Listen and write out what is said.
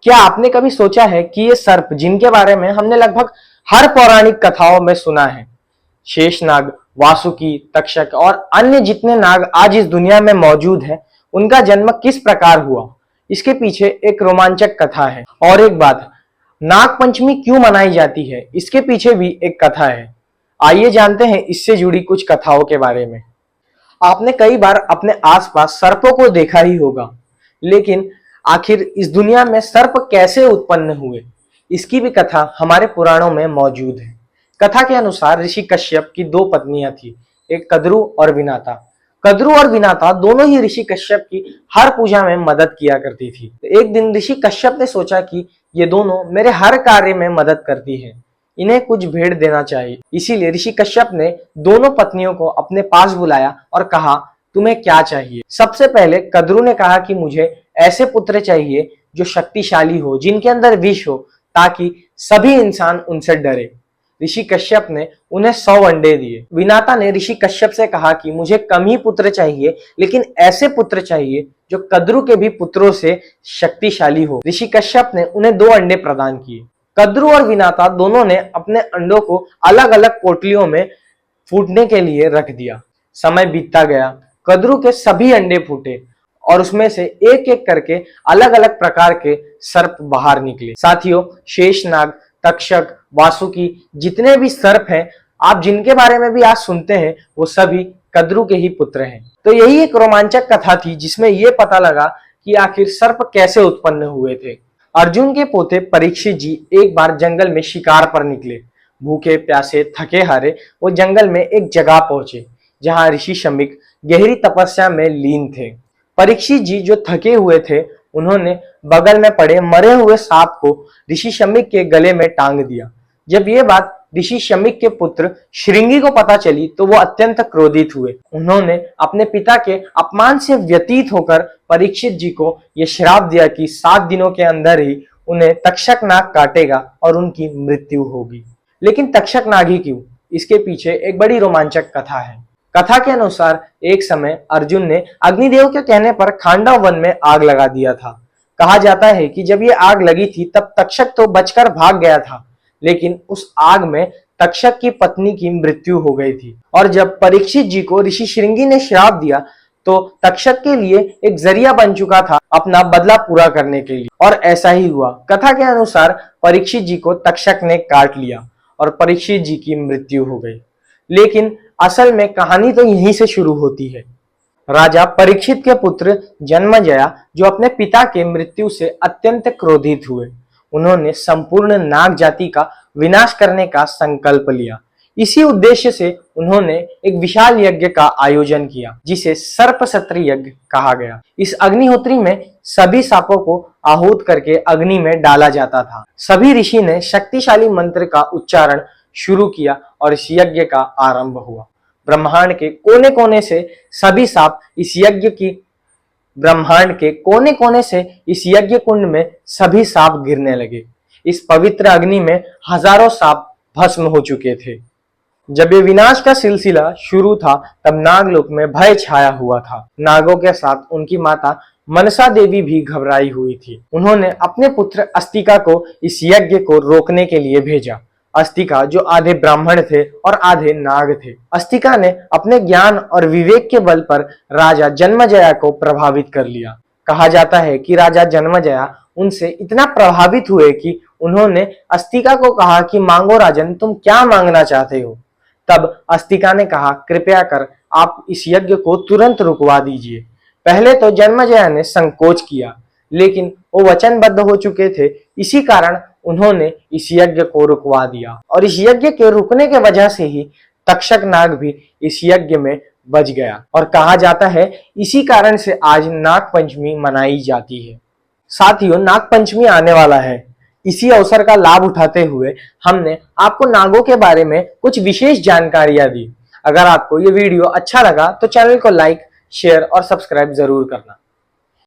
क्या आपने कभी सोचा है कि ये सर्प जिनके बारे में हमने लगभग हर पौराणिक कथाओं में सुना है, शेषनाग, वासुकी, तक्षक और अन्य जितने नाग आज इस दुनिया में मौजूद हैं, उनका जन्म किस प्रकार हुआ? इसके पीछे एक रोमांचक कथा है। और एक बात, नाग पंचमी क्यों मनाई जाती है, इसके पीछे भी एक कथा है। आइए जानते हैं इससे जुड़ी कुछ कथाओं के बारे में। आपने कई बार अपने आसपास सर्पों को देखा ही होगा, लेकिन आखिर इस दुनिया में सर्प कैसे उत्पन्न हुए, इसकी भी कथा हमारे पुराणों में मौजूद है। कथा के अनुसार ऋषि कश्यप की दो पत्नियां थी, एक कद्रु और विनाता। कद्रु और विनाता दोनों ही ऋषि कश्यप की हर पूजा में मदद किया करती थी। एक दिन ऋषि कश्यप ने सोचा कि ये दोनों मेरे हर कार्य में मदद करती हैं, इन्हें कुछ भेंट देना चाहिए। इसीलिए ऋषि कश्यप ने दोनों पत्नियों को अपने पास बुलाया और कहा, तुम्हें क्या चाहिए? सबसे पहले कद्रु ने कहा कि मुझे ऐसे पुत्र चाहिए जो शक्तिशाली हो, जिनके अंदर विष हो, ताकि सभी इंसान उनसे डरे। ऋषि कश्यप ने उन्हें 100 अंडे दिए। विनाता ने ऋषि कश्यप से कहा कि मुझे कम ही पुत्र चाहिए, लेकिन ऐसे पुत्र चाहिए जो कद्रु के भी पुत्रों से शक्तिशाली हो। ऋषि कश्यप ने उन्हें 2 अंडे प्रदान किए। कद्रु और विनाता दोनों ने अपने अंडों को अलग अलग पोटलियों में फूटने के लिए रख दिया। समय बीतता गया, कद्रु के सभी अंडे फूटे और उसमें से एक एक करके अलग अलग प्रकार के सर्प बाहर निकले। साथियों, शेषनाग, तक्षक, वासुकी, जितने भी सर्प हैं, आप जिनके बारे में भी आज सुनते हैं, वो सभी कद्रु के ही पुत्र हैं। तो यही एक रोमांचक कथा थी जिसमें ये पता लगा कि आखिर सर्प कैसे उत्पन्न हुए थे। अर्जुन के पोते परीक्षित जी एक बार जंगल में शिकार पर निकले। भूखे प्यासे थके हारे वो जंगल में एक जगह पहुंचे जहां ऋषि शमीक गहरी तपस्या में लीन थे। परीक्षित जी जो थके हुए थे, उन्होंने बगल में पड़े मरे हुए सांप को ऋषि शमीक के गले में टांग दिया। जब ये बात ऋषि शमीक के पुत्र श्रृंगी को पता चली तो वो अत्यंत क्रोधित हुए। उन्होंने अपने पिता के अपमान से व्यतीत होकर परीक्षित जी को यह श्राप दिया कि 7 दिनों के अंदर ही उन्हें तक्षक नाग काटेगा और उनकी मृत्यु होगी। लेकिन तक्षक नाग ही क्यों? इसके पीछे एक बड़ी रोमांचक कथा है। कथा के अनुसार एक समय अर्जुन ने अग्निदेव के कहने पर खांडव वन में आग लगा दिया था। कहा जाता है कि जब ये आग लगी थी तब तक्षक तो बचकर भाग गया था, लेकिन उस आग में तक्षक की पत्नी की मृत्यु हो गई थी। और जब परीक्षित जी को ऋषि श्रृंगी ने श्राप दिया तो तक्षक के लिए एक जरिया बन चुका था अपना बदला पूरा करने के लिए, और ऐसा ही हुआ। कथा के अनुसार परीक्षित जी को तक्षक ने काट लिया और परीक्षित जी की मृत्यु हो गई। लेकिन असल में कहानी तो यहीं से शुरू होती है। राजा परीक्षित के पुत्र जन्मजया, जो अपने पिता के मृत्यु से अत्यंत क्रोधित हुए, उन्होंने संपूर्ण नाग जाति का विनाश करने का संकल्प लिया। इसी उद्देश्य से उन्होंने एक विशाल यज्ञ का आयोजन किया, जिसे सर्प सत्र यज्ञ कहा गया। इस अग्निहोत्री में सभी सांपों को आहूत करके अग्नि में डाला जाता था। सभी ऋषि ने शक्तिशाली मंत्र का उच्चारण शुरू किया और इस यज्ञ का आरंभ हुआ। ब्रह्मांड के कोने कोने से सभी सांप इस यज्ञ की ब्रह्मांड के कोने कोने से इस यज्ञ कुंड में सभी सांप गिरने लगे। इस पवित्र अग्नि में हजारों सांप भस्म हो चुके थे। जब ये विनाश का सिलसिला शुरू था तब नागलोक में भय छाया हुआ था। नागों के साथ उनकी माता मनसा देवी भी घबराई हुई थी। उन्होंने अपने पुत्र अस्तिका को इस यज्ञ को रोकने के लिए भेजा। अस्तिका जो आधे ब्राह्मण थे और आधे नाग थे। अस्तिका ने अपने ज्ञान और विवेक के बल पर राजा जन्मजया को प्रभावित कर लिया। कहा जाता है कि राजा जन्मजया उनसे इतना प्रभावित हुए कि उन्होंने अस्तिका को कहा कि मांगो राजन, तुम क्या मांगना चाहते हो? तब अस्तिका ने कहा, कृपया कर आप इस यज्ञ को तुरंत रुकवा दीजिए। पहले तो जन्मजया ने संकोच किया, लेकिन वो वचनबद्ध हो चुके थे, इसी कारण उन्होंने इस यज्ञ को रुकवा दिया। और इस यज्ञ के रुकने के वजह से ही तक्षक नाग भी इस यज्ञ में बच गया। और कहा जाता है इसी कारण से आज नाग पंचमी मनाई जाती है। साथियों, नाग पंचमी आने वाला है। इसी अवसर का लाभ उठाते हुए हमने आपको नागों के बारे में कुछ विशेष जानकारियां दी। अगर आपको ये वीडियो अच्छा लगा तो चैनल को लाइक, शेयर और सब्सक्राइब जरूर करना।